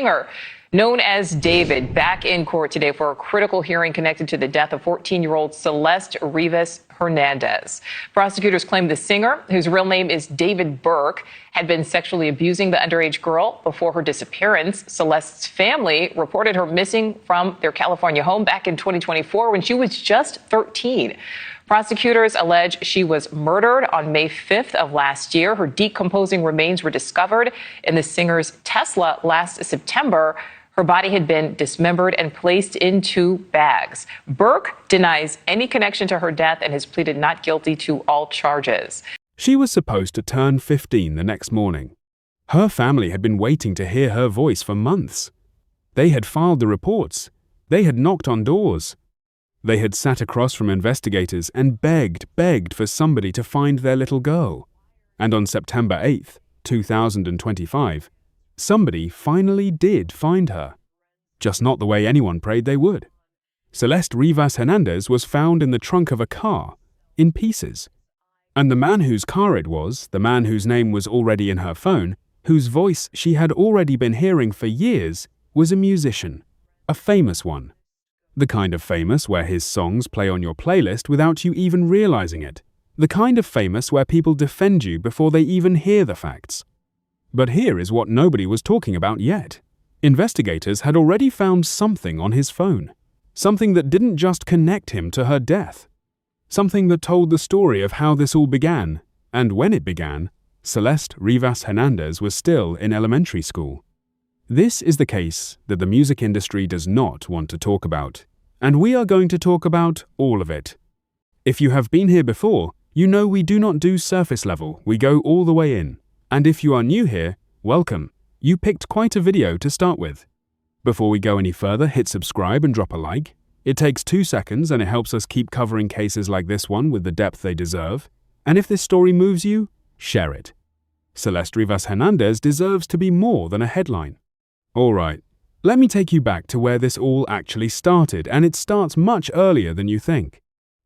Singer known as David back in court today for a critical hearing connected to the death of 14-year-old Celeste Rivas Hernandez. Prosecutors claim the singer, whose real name is David Burke, had been sexually abusing the underage girl before her disappearance. Celeste's family reported her missing from their California home back in 2024 when she was just 13. Prosecutors allege she was murdered on May 5th of last year. Her decomposing remains were discovered in the singer's Tesla last September. Her body had been dismembered and placed in 2 bags. Burke denies any connection to her death and has pleaded not guilty to all charges. She was supposed to turn 15 the next morning. Her family had been waiting to hear her voice for months. They had filed the reports. They had knocked on doors. They had sat across from investigators and begged for somebody to find their little girl. And on September 8th, 2025, somebody finally did find her. Just not the way anyone prayed they would. Celeste Rivas Hernandez was found in the trunk of a car, in pieces. And the man whose car it was, the man whose name was already in her phone, whose voice she had already been hearing for years, was a musician, a famous one. The kind of famous where his songs play on your playlist without you even realizing it. The kind of famous where people defend you before they even hear the facts. But here is what nobody was talking about yet. Investigators had already found something on his phone. Something that didn't just connect him to her death. Something that told the story of how this all began, and when it began, Celeste Rivas Hernandez was still in elementary school. This is the case that the music industry does not want to talk about, and we are going to talk about all of it. If you have been here before, you know we do not do surface level, we go all the way in. And if you are new here, welcome. You picked quite a video to start with. Before we go any further, hit subscribe and drop a like. It takes 2 seconds and it helps us keep covering cases like this one with the depth they deserve. And if this story moves you, share it. Celeste Rivas Hernandez deserves to be more than a headline. Alright, let me take you back to where this all actually started, and it starts much earlier than you think.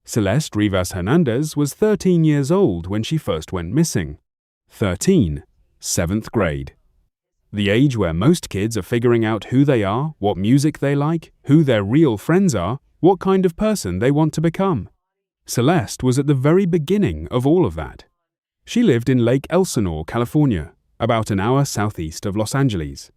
Celeste Rivas Hernandez was 13 years old when she first went missing. 13, 7th grade. The age where most kids are figuring out who they are, what music they like, who their real friends are, what kind of person they want to become. Celeste was at the very beginning of all of that. She lived in Lake Elsinore, California, about an hour southeast of Los Angeles.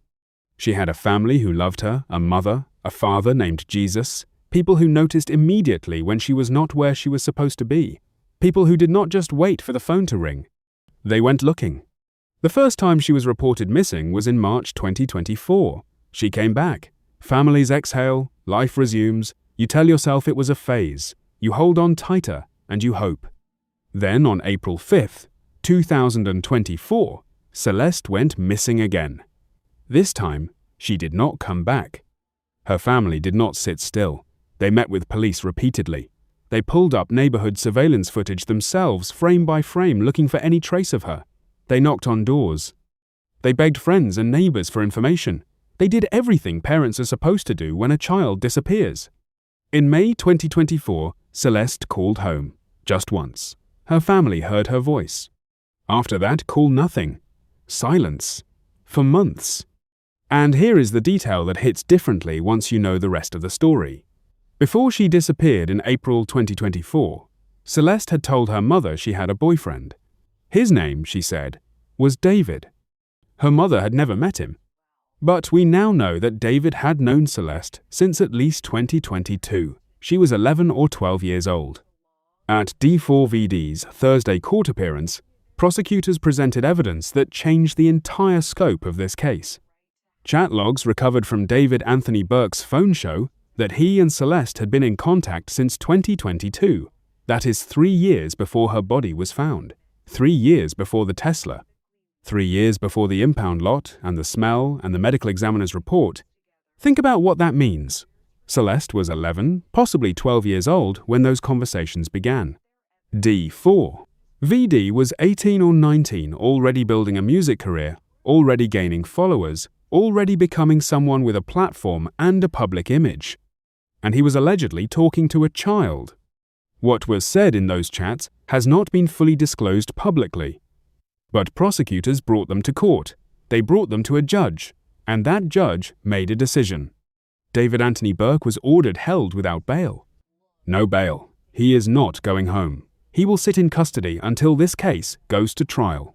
She had a family who loved her, a mother, a father named Jesus, people who noticed immediately when she was not where she was supposed to be, people who did not just wait for the phone to ring. They went looking. The first time she was reported missing was in March 2024. She came back. Families exhale, life resumes, you tell yourself it was a phase, you hold on tighter, and you hope. Then on April 5th, 2024, Celeste went missing again. This time, she did not come back. Her family did not sit still. They met with police repeatedly. They pulled up neighborhood surveillance footage themselves, frame by frame, looking for any trace of her. They knocked on doors. They begged friends and neighbors for information. They did everything parents are supposed to do when a child disappears. In May 2024, Celeste called home, just once. Her family heard her voice. After that, call nothing. Silence. For months. And here is the detail that hits differently once you know the rest of the story. Before she disappeared in April 2024, Celeste had told her mother she had a boyfriend. His name, she said, was David. Her mother had never met him. But we now know that David had known Celeste since at least 2022. She was 11 or 12 years old. At D4vd's Thursday court appearance, prosecutors presented evidence that changed the entire scope of this case. Chat logs recovered from David Anthony Burke's phone show that he and Celeste had been in contact since 2022. That is 3 years before her body was found. 3 years before the Tesla. 3 years before the impound lot and the smell and the medical examiner's report. Think about what that means. Celeste was 11, possibly 12 years old when those conversations began. D4vd was 18 or 19, already building a music career, already gaining followers, already becoming someone with a platform and a public image. And he was allegedly talking to a child. What was said in those chats has not been fully disclosed publicly. But prosecutors brought them to court. They brought them to a judge. And that judge made a decision. David Anthony Burke was ordered held without bail. No bail. He is not going home. He will sit in custody until this case goes to trial.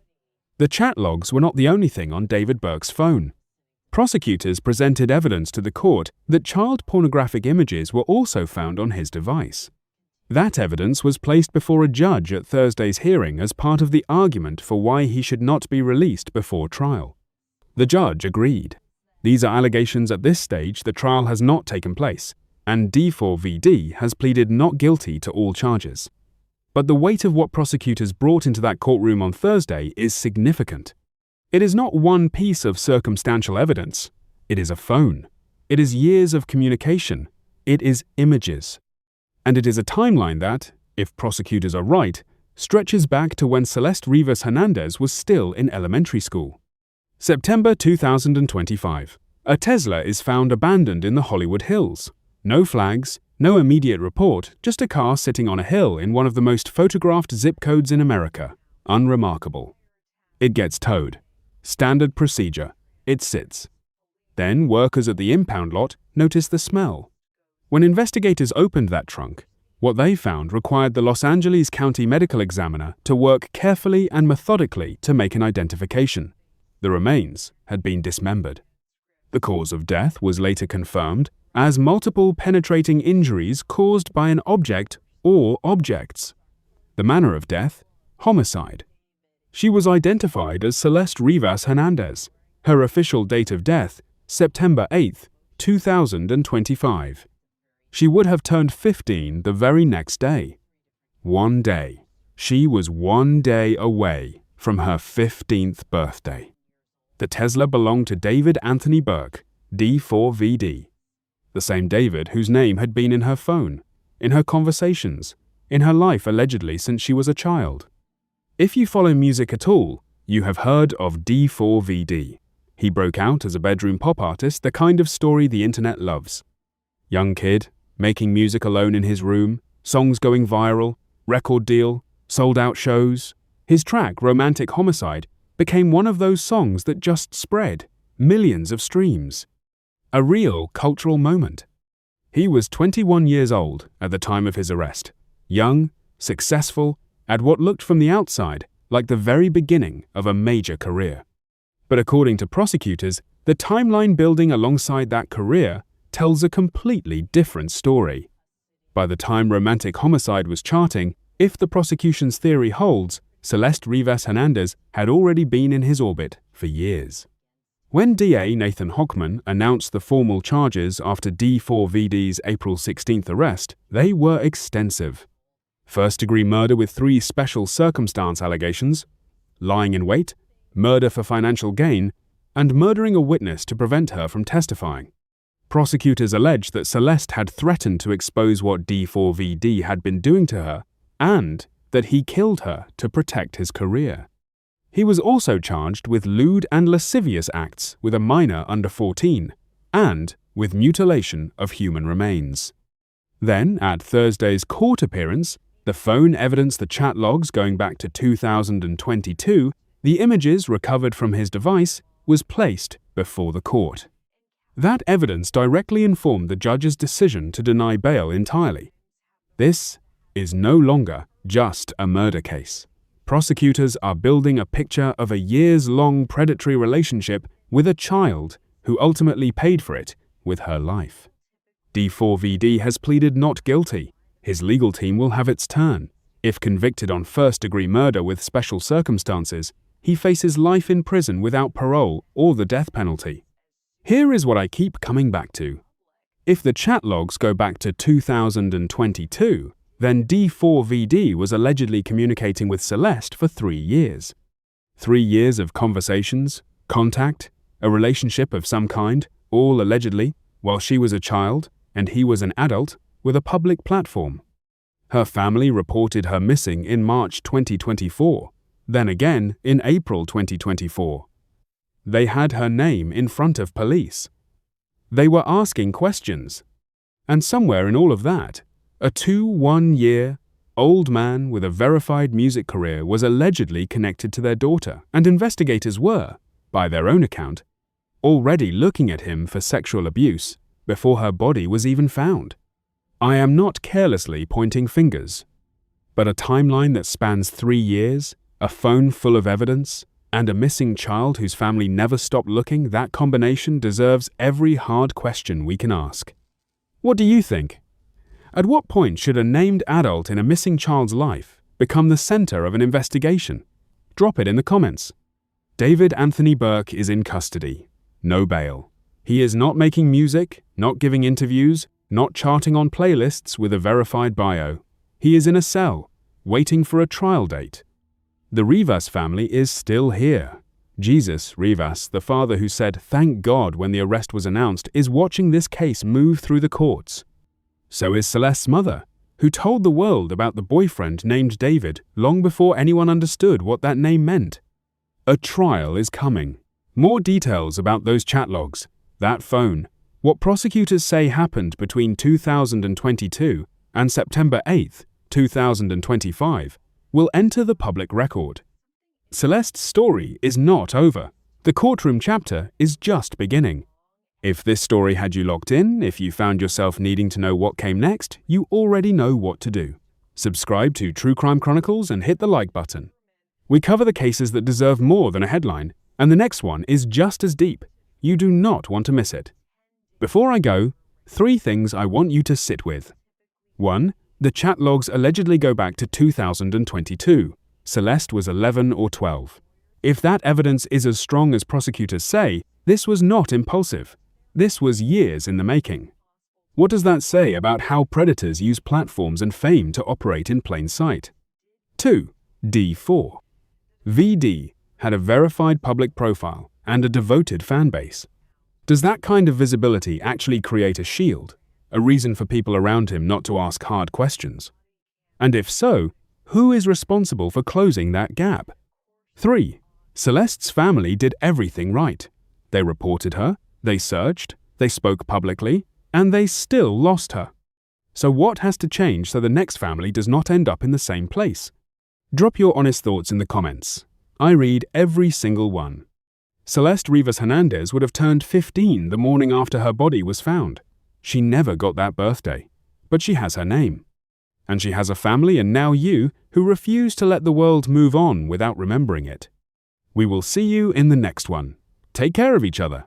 The chat logs were not the only thing on David Burke's phone. Prosecutors presented evidence to the court that child pornographic images were also found on his device. That evidence was placed before a judge at Thursday's hearing as part of the argument for why he should not be released before trial. The judge agreed. These are allegations at this stage. The trial has not taken place, and D4vd has pleaded not guilty to all charges. But the weight of what prosecutors brought into that courtroom on Thursday is significant. It is not one piece of circumstantial evidence. It is a phone. It is years of communication. It is images. And it is a timeline that, if prosecutors are right, stretches back to when Celeste Rivas Hernandez was still in elementary school. September 2025. A Tesla is found abandoned in the Hollywood Hills. No flags, no immediate report, just a car sitting on a hill in one of the most photographed zip codes in America. Unremarkable. It gets towed. Standard procedure. It sits. Then workers at the impound lot notice the smell. When investigators opened that trunk, what they found required the Los Angeles County Medical Examiner to work carefully and methodically to make an identification. The remains had been dismembered. The cause of death was later confirmed as multiple penetrating injuries caused by an object or objects. The manner of death, homicide. She was identified as Celeste Rivas Hernandez. Her official date of death, September 8, 2025. She would have turned 15 the very next day. One day. She was 1 day away from her 15th birthday. The Tesla belonged to David Anthony Burke, D4vd. The same David whose name had been in her phone, in her conversations, in her life allegedly since she was a child. If you follow music at all, you have heard of D4vd. He broke out as a bedroom pop artist, the kind of story the internet loves. Young kid, making music alone in his room, songs going viral, record deal, sold-out shows. His track, Romantic Homicide, became one of those songs that just spread, millions of streams. A real cultural moment. He was 21 years old at the time of his arrest, young, successful, at what looked from the outside like the very beginning of a major career. But according to prosecutors, the timeline building alongside that career tells a completely different story. By the time Romantic Homicide was charting, if the prosecution's theory holds, Celeste Rivas Hernandez had already been in his orbit for years. When DA Nathan Hochman announced the formal charges after D4vd's April 16th arrest, they were extensive. First-degree murder with 3 special circumstance allegations, lying in wait, murder for financial gain, and murdering a witness to prevent her from testifying. Prosecutors alleged that Celeste had threatened to expose what D4vd had been doing to her, and that he killed her to protect his career. He was also charged with lewd and lascivious acts with a minor under 14, and with mutilation of human remains. Then, at Thursday's court appearance, the phone evidence, the chat logs going back to 2022, the images recovered from his device, was placed before the court. That evidence directly informed the judge's decision to deny bail entirely. This is no longer just a murder case. Prosecutors are building a picture of a years-long predatory relationship with a child who ultimately paid for it with her life. D4vd has pleaded not guilty. His legal team will have its turn. If convicted on first-degree murder with special circumstances, he faces life in prison without parole or the death penalty. Here is what I keep coming back to. If the chat logs go back to 2022, then D4vd was allegedly communicating with Celeste for 3 years. 3 years of conversations, contact, a relationship of some kind, all allegedly, while she was a child and he was an adult with a public platform. Her family reported her missing in March 2024, then again in April 2024. They had her name in front of police. They were asking questions. And somewhere in all of that, a 21-year-old man with a verified music career was allegedly connected to their daughter, and investigators were, by their own account, already looking at him for sexual abuse before her body was even found. I am not carelessly pointing fingers, but a timeline that spans 3 years, a phone full of evidence, and a missing child whose family never stopped looking, that combination deserves every hard question we can ask. What do you think? At what point should a named adult in a missing child's life become the center of an investigation? Drop it in the comments. David Anthony Burke is in custody. No bail. He is not making music, not giving interviews, not charting on playlists with a verified bio. He is in a cell, waiting for a trial date. The Rivas family is still here. Jesus Rivas, the father who said thank God when the arrest was announced, is watching this case move through the courts. So is Celeste's mother, who told the world about the boyfriend named David long before anyone understood what that name meant. A trial is coming. More details about those chat logs, that phone, what prosecutors say happened between 2022 and September 8, 2025, will enter the public record. Celeste's story is not over. The courtroom chapter is just beginning. If this story had you locked in, if you found yourself needing to know what came next, you already know what to do. Subscribe to True Crime Chronicles and hit the like button. We cover the cases that deserve more than a headline, and the next one is just as deep. You do not want to miss it. Before I go, 3 things I want you to sit with. 1. The chat logs allegedly go back to 2022. Celeste was 11 or 12. If that evidence is as strong as prosecutors say, this was not impulsive. This was years in the making. What does that say about how predators use platforms and fame to operate in plain sight? 2. D4vd had a verified public profile and a devoted fan base. Does that kind of visibility actually create a shield, a reason for people around him not to ask hard questions? And if so, who is responsible for closing that gap? 3. Celeste's family did everything right. They reported her, they searched, they spoke publicly, and they still lost her. So what has to change so the next family does not end up in the same place? Drop your honest thoughts in the comments. I read every single one. Celeste Rivas Hernandez would have turned 15 the morning after her body was found. She never got that birthday, but she has her name. And she has a family and now you who refuse to let the world move on without remembering it. We will see you in the next one. Take care of each other.